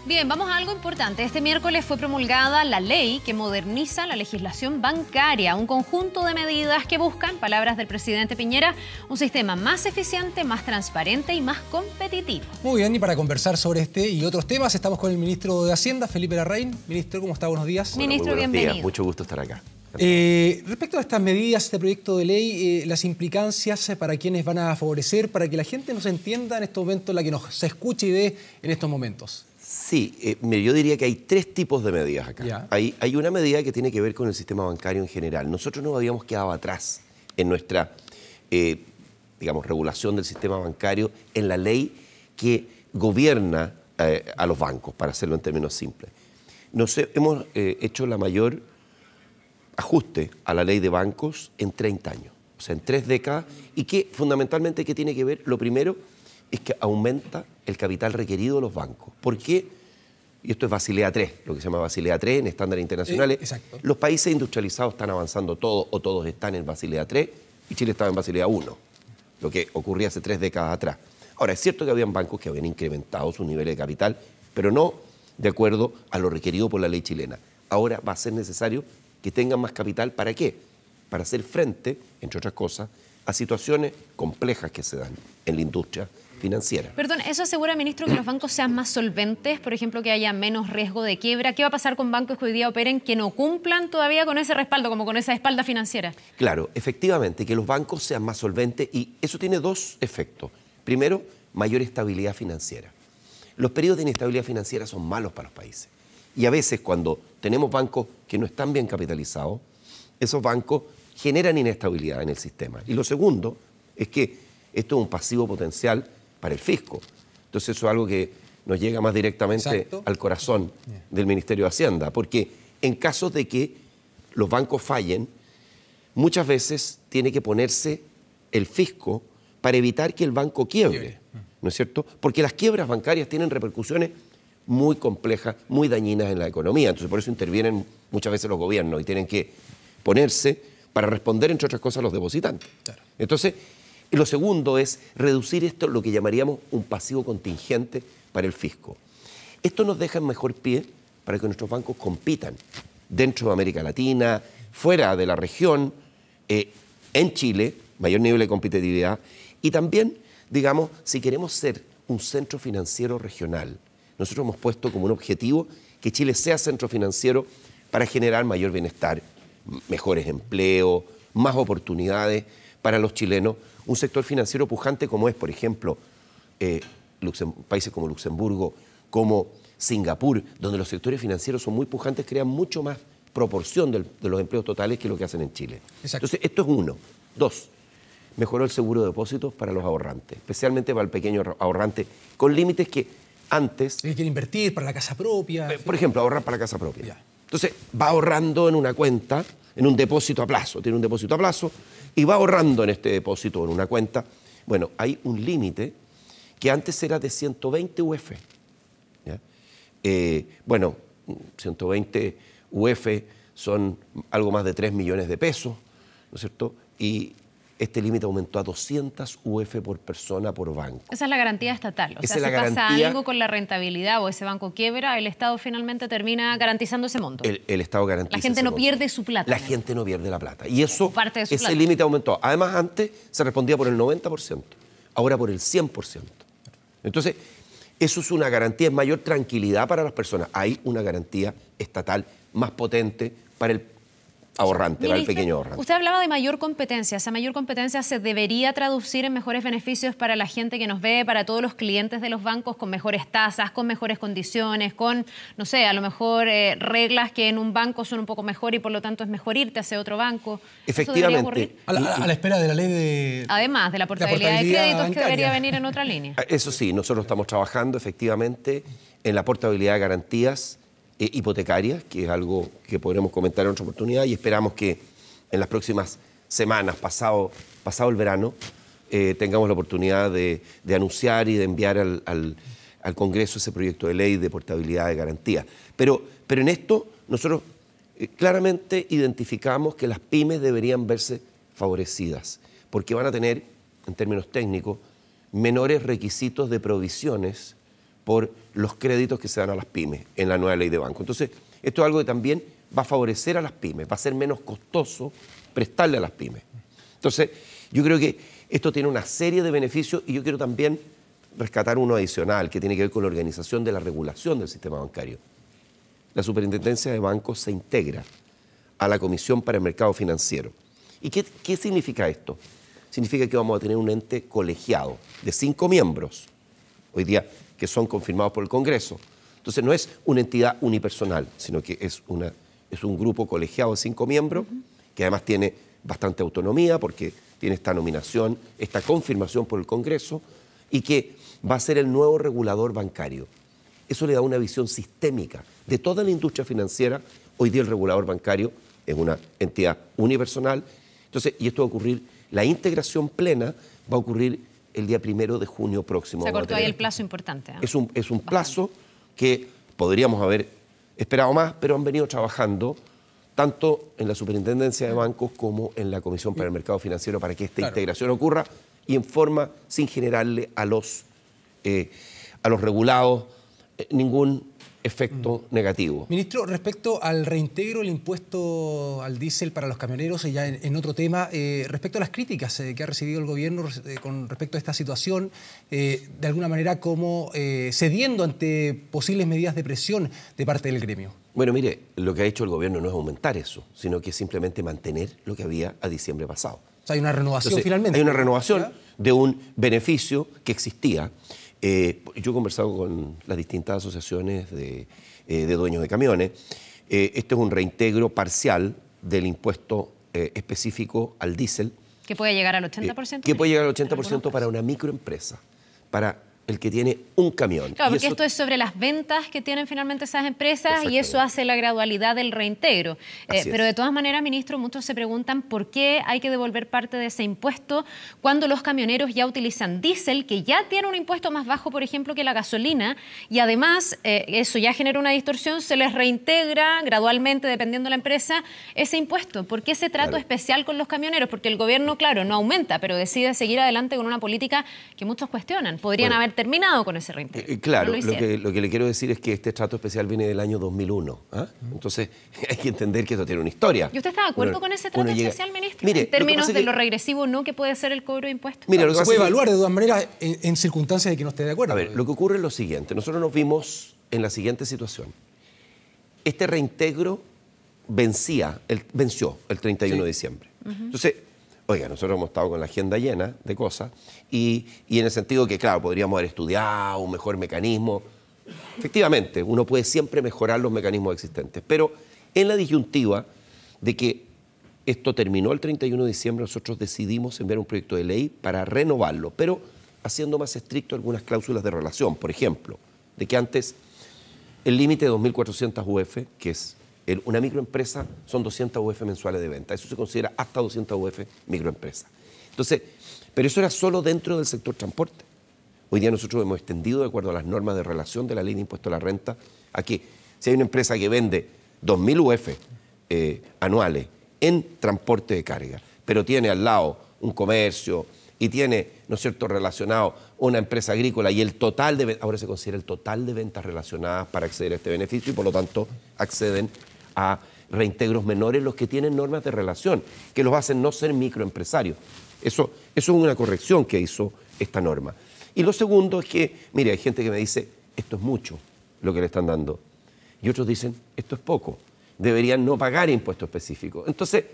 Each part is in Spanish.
Bien, vamos a algo importante. Este miércoles fue promulgada la ley que moderniza la legislación bancaria, un conjunto de medidas que buscan, palabras del presidente Piñera, un sistema más eficiente, más transparente y más competitivo. Muy bien, y para conversar sobre este y otros temas estamos con el ministro de Hacienda, Felipe Larraín. Ministro, ¿cómo está? Buenos días. Ministro, Buenos bienvenido. días. Mucho gusto estar acá. Respecto a estas medidas, este proyecto de ley, las implicancias para quienes van a favorecer, para que la gente nos entienda en estos momentos, la que nos escuche y ve en estos momentos. Sí, yo diría que hay tres tipos de medidas acá. Hay una medida que tiene que ver con el sistema bancario en general. Nosotros nos habíamos quedado atrás en nuestra, regulación del sistema bancario, en la ley que gobierna a los bancos, para hacerlo en términos simples. Hemos hecho la mayor ajuste a la ley de bancos en 30 años, o sea, en 3 décadas, y que fundamentalmente, ¿qué tiene que ver? Lo primero es que aumenta el capital requerido de los bancos. ¿Por qué? Y esto es Basilea III, lo que se llama Basilea III en estándares internacionales. Exacto. Los países industrializados están avanzando todos o todos están en Basilea III y Chile estaba en Basilea I, lo que ocurría hace 3 décadas atrás. Ahora, es cierto que habían bancos que habían incrementado su nivel de capital, pero no de acuerdo a lo requerido por la ley chilena. Ahora va a ser necesario que tengan más capital. ¿Para qué? Para hacer frente, entre otras cosas, a situaciones complejas que se dan en la industria financiera. Perdón, ¿eso asegura, ministro, que los bancos sean más solventes? Por ejemplo, que haya menos riesgo de quiebra. ¿Qué va a pasar con bancos que hoy día operen que no cumplan todavía con ese respaldo, como con esa espalda financiera? Claro, efectivamente, que los bancos sean más solventes, y eso tiene 2 efectos. Primero, mayor estabilidad financiera. Los periodos de inestabilidad financiera son malos para los países. Y a veces, cuando tenemos bancos que no están bien capitalizados, esos bancos generan inestabilidad en el sistema. Y lo segundo es que esto es un pasivo potencial para el fisco. Entonces eso es algo que nos llega más directamente al corazón del Ministerio de Hacienda, porque en casos de que los bancos fallen, muchas veces tiene que ponerse el fisco para evitar que el banco quiebre, ¿no es cierto? Porque las quiebras bancarias tienen repercusiones muy complejas, muy dañinas en la economía. Entonces por eso intervienen muchas veces los gobiernos y tienen que ponerse para responder, entre otras cosas, a los depositantes. Claro. Entonces, lo segundo es reducir esto, lo que llamaríamos un pasivo contingente para el fisco. Esto nos deja en mejor pie para que nuestros bancos compitan dentro de América Latina, fuera de la región, en Chile, mayor nivel de competitividad, y también, digamos, si queremos ser un centro financiero regional, nosotros hemos puesto como un objetivo que Chile sea centro financiero para generar mayor bienestar, mejores empleos, más oportunidades para los chilenos, un sector financiero pujante como es, por ejemplo, países como Luxemburgo, como Singapur, donde los sectores financieros son muy pujantes, crean mucho más proporción de los empleos totales que lo que hacen en Chile. Exacto. Entonces, esto es 1. 2, mejoró el seguro de depósitos para los ahorrantes, especialmente para el pequeño ahorrante, con límites que antes... Si quiere invertir para la casa propia... por ejemplo, ahorrar para la casa propia. Ya. Entonces, va ahorrando en una cuenta, en un depósito a plazo, tiene un depósito a plazo, y va ahorrando en este depósito en una cuenta. Bueno, hay un límite que antes era de 120 UF. ¿Ya? 120 UF son algo más de 3 millones de pesos, ¿no es cierto? Y este límite aumentó a 200 UF por persona por banco. Esa es la garantía estatal. O sea, si pasa algo con la rentabilidad o ese banco quiebra, el Estado finalmente termina garantizando ese monto. El Estado garantiza. La gente no pierde su plata. La gente no pierde la plata. Y eso, ese límite aumentó. Además, antes se respondía por el 90%, ahora por el 100%. Entonces, eso es una garantía, es mayor tranquilidad para las personas. Hay una garantía estatal más potente para el ahorrante, para el pequeño ahorrante. Usted hablaba de mayor competencia. Esa mayor competencia se debería traducir en mejores beneficios para la gente que nos ve, para todos los clientes de los bancos, con mejores tasas, con mejores condiciones, con, no sé, a lo mejor reglas que en un banco son un poco mejor y por lo tanto es mejor irte hacia otro banco. Efectivamente. A la espera de la ley de... Además de la portabilidad de créditos bancaria, que debería venir en otra línea. Eso sí, nosotros estamos trabajando efectivamente en la portabilidad de garantías hipotecarias, que es algo que podremos comentar en otra oportunidad, y esperamos que en las próximas semanas, pasado el verano, tengamos la oportunidad de anunciar y de enviar al Congreso ese proyecto de ley de portabilidad de garantías. Pero en esto nosotros claramente identificamos que las pymes deberían verse favorecidas, porque van a tener, en términos técnicos, menores requisitos de provisiones por los créditos que se dan a las pymes en la nueva ley de banco. Entonces, esto es algo que también va a favorecer a las pymes, va a ser menos costoso prestarle a las pymes. Entonces, yo creo que esto tiene una serie de beneficios y yo quiero también rescatar uno adicional que tiene que ver con la organización de la regulación del sistema bancario. La Superintendencia de Bancos se integra a la Comisión para el Mercado Financiero. ¿Y qué significa esto? Significa que vamos a tener un ente colegiado de 5 miembros, hoy día que son confirmados por el Congreso. Entonces no es una entidad unipersonal, sino que es un grupo colegiado de 5 miembros, que además tiene bastante autonomía porque tiene esta nominación, esta confirmación por el Congreso, y que va a ser el nuevo regulador bancario. Eso le da una visión sistémica de toda la industria financiera. Hoy día el regulador bancario es una entidad unipersonal. Entonces, y esto va a ocurrir, la integración plena va a ocurrir el día 1 de junio próximo. Se acortó ahí el plazo importante. Es un plazo que podríamos haber esperado más, pero han venido trabajando tanto en la Superintendencia de Bancos como en la Comisión para el Mercado Financiero para que esta integración ocurra y en forma sin generarle a los regulados ningún efecto negativo. Ministro, respecto al reintegro del impuesto al diésel para los camioneros, ya en otro tema, respecto a las críticas que ha recibido el gobierno con respecto a esta situación, de alguna manera como cediendo ante posibles medidas de presión de parte del gremio. Bueno, mire, lo que ha hecho el gobierno no es aumentar eso, sino que simplemente mantener lo que había a diciembre pasado. O sea, hay una renovación. Entonces, finalmente. Hay una renovación de un beneficio que existía. Yo he conversado con las distintas asociaciones de dueños de camiones. Este es un reintegro parcial del impuesto específico al diésel. ¿Que puede llegar al 80%? Que puede llegar al 80% para una microempresa, para el que tiene un camión. Claro, porque esto es sobre las ventas que tienen finalmente esas empresas y eso hace la gradualidad del reintegro. Pero de todas maneras, ministro, muchos se preguntan por qué hay que devolver parte de ese impuesto cuando los camioneros ya utilizan diésel, que ya tiene un impuesto más bajo, por ejemplo, que la gasolina, y además eso ya genera una distorsión, se les reintegra gradualmente, dependiendo de la empresa, ese impuesto. ¿Por qué ese trato especial con los camioneros? Porque el gobierno, claro, no aumenta, pero decide seguir adelante con una política que muchos cuestionan. Podrían haber terminado con ese reintegro. Claro, lo que le quiero decir es que este trato especial viene del año 2001. Entonces hay que entender que esto tiene una historia. ¿Y usted está de acuerdo con ese trato especial, ministro? Mire, en términos de lo regresivo, ¿no? Que puede ser el cobro de impuestos. Mira, se puede evaluar de todas maneras en circunstancias de que no esté de acuerdo. A ver, lo que ocurre es lo siguiente. Nosotros nos vimos en la siguiente situación. Este reintegro venció el 31 de diciembre. Entonces, oiga, nosotros hemos estado con la agenda llena de cosas y en el sentido que, claro, podríamos haber estudiado un mejor mecanismo. Efectivamente, uno puede siempre mejorar los mecanismos existentes, pero en la disyuntiva de que esto terminó el 31 de diciembre, nosotros decidimos enviar un proyecto de ley para renovarlo, pero haciendo más estricto algunas cláusulas de relación. Por ejemplo, de que antes el límite de 2.400 UF, que es una microempresa, son 200 UF mensuales de venta. Eso se considera hasta 200 UF microempresa. Entonces, pero eso era solo dentro del sector transporte. Hoy día nosotros hemos extendido, de acuerdo a las normas de relación de la ley de impuesto a la renta, a que si hay una empresa que vende 2.000 UF anuales en transporte de carga, pero tiene al lado un comercio y tiene, ¿no es cierto?, relacionado una empresa agrícola y el total de ahora se considera el total de ventas relacionadas para acceder a este beneficio y por lo tanto acceden a reintegros menores los que tienen normas de relación, que los hacen no ser microempresarios. Eso es una corrección que hizo esta norma. Y lo segundo es que, mire, hay gente que me dice, esto es mucho lo que le están dando. Y otros dicen, esto es poco. Deberían no pagar impuestos específicos. Entonces,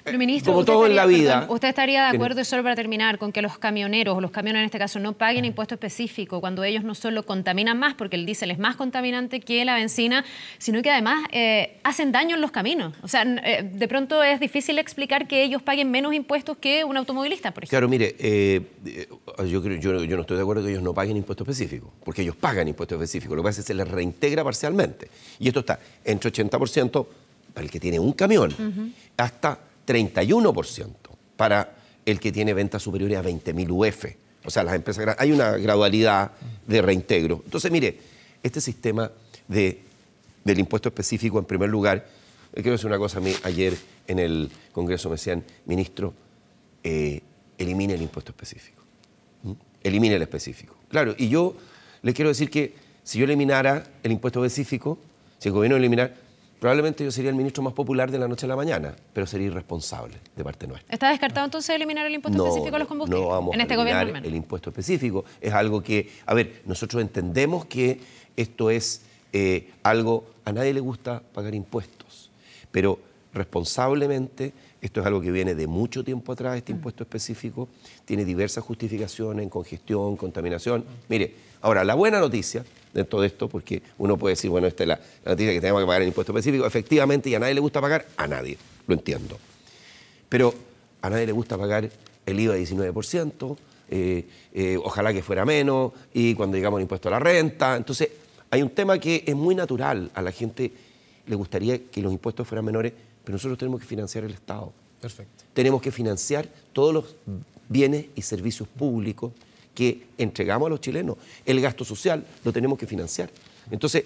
pero, ministro, como todo en la vida... ¿Usted estaría de acuerdo, solo para terminar, con que los camioneros, o los camiones en este caso, no paguen impuesto específico cuando ellos no solo contaminan más, porque el diésel es más contaminante que la benzina, sino que además hacen daño en los caminos? O sea, de pronto es difícil explicar que ellos paguen menos impuestos que un automovilista, por ejemplo. Claro, mire, yo no estoy de acuerdo que ellos no paguen impuesto específico, porque ellos pagan impuesto específico. Lo que pasa es que se les reintegra parcialmente. Y esto está entre 80% para el que tiene un camión, hasta 31% para el que tiene ventas superiores a 20.000 UF. O sea, las empresas hay una gradualidad de reintegro. Entonces, mire, este sistema del impuesto específico, en primer lugar, quiero decir una cosa, a mí ayer en el Congreso me decían, ministro, elimine el impuesto específico. Elimine el específico. Claro, y yo le quiero decir que Si yo eliminara el impuesto específico, si el gobierno eliminara, probablemente yo sería el ministro más popular de la noche a la mañana, pero sería irresponsable de parte nuestra. ¿Está descartado entonces eliminar el impuesto específico a los combustibles? No vamos en este a gobierno eliminar el impuesto específico. Es algo que, a ver, nosotros entendemos que esto es algo, a nadie le gusta pagar impuestos, pero responsablemente, esto es algo que viene de mucho tiempo atrás, este impuesto específico, tiene diversas justificaciones en congestión, contaminación. Mire, ahora, la buena noticia de todo esto, porque uno puede decir, bueno, esta es la noticia que tenemos que pagar el impuesto específico, efectivamente, y a nadie le gusta pagar, a nadie, lo entiendo. Pero a nadie le gusta pagar el IVA de 19%, ojalá que fuera menos, y cuando llegamos al impuesto a la renta. Entonces, hay un tema que es muy natural, a la gente le gustaría que los impuestos fueran menores, pero nosotros tenemos que financiar el Estado. Perfecto. Tenemos que financiar todos los bienes y servicios públicos que entregamos a los chilenos. El gasto social lo tenemos que financiar. Entonces,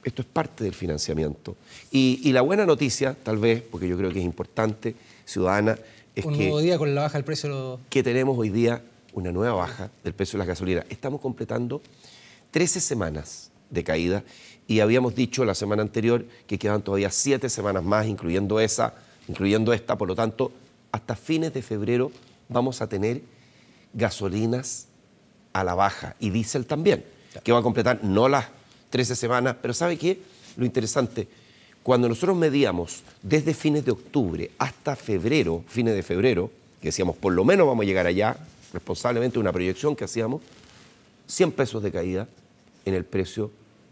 esto es parte del financiamiento. Y la buena noticia, tal vez, porque yo creo que es importante, ciudadana, es un nuevo día con la baja del precio. Que tenemos hoy día una nueva baja del precio de la gasolina. Estamos completando 13 semanas de caída y habíamos dicho la semana anterior que quedan todavía 7 semanas más, incluyendo esta. Por lo tanto, hasta fines de febrero vamos a tener gasolinas a la baja y diésel también, que va a completar no las 13 semanas, pero ¿sabe qué? Lo interesante, cuando nosotros medíamos desde fines de octubre hasta febrero, fines de febrero, que decíamos por lo menos vamos a llegar allá, responsablemente una proyección que hacíamos, 100 pesos de caída en el precio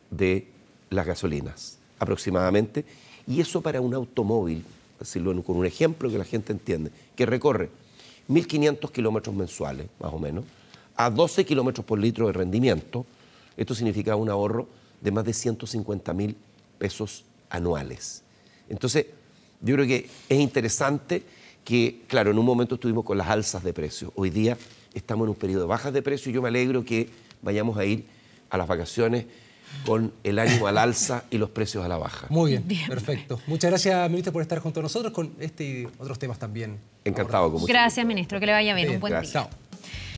de las gasolinas, aproximadamente, y eso para un automóvil, decirlo con un ejemplo que la gente entiende, que recorre 1.500 kilómetros mensuales, más o menos, a 12 kilómetros por litro de rendimiento, esto significa un ahorro de más de 150.000 pesos anuales. Entonces, yo creo que es interesante que, claro, en un momento estuvimos con las alzas de precios. Hoy día estamos en un periodo de bajas de precios y yo me alegro que vayamos a ir a las vacaciones con el ánimo al alza y los precios a la baja. Muy bien, perfecto. Muchas gracias, ministro, por estar junto a nosotros con este y otros temas también. Encantado. Con mucho Gracias, gusto. ministro. Que le vaya bien. Un buen día. Chao.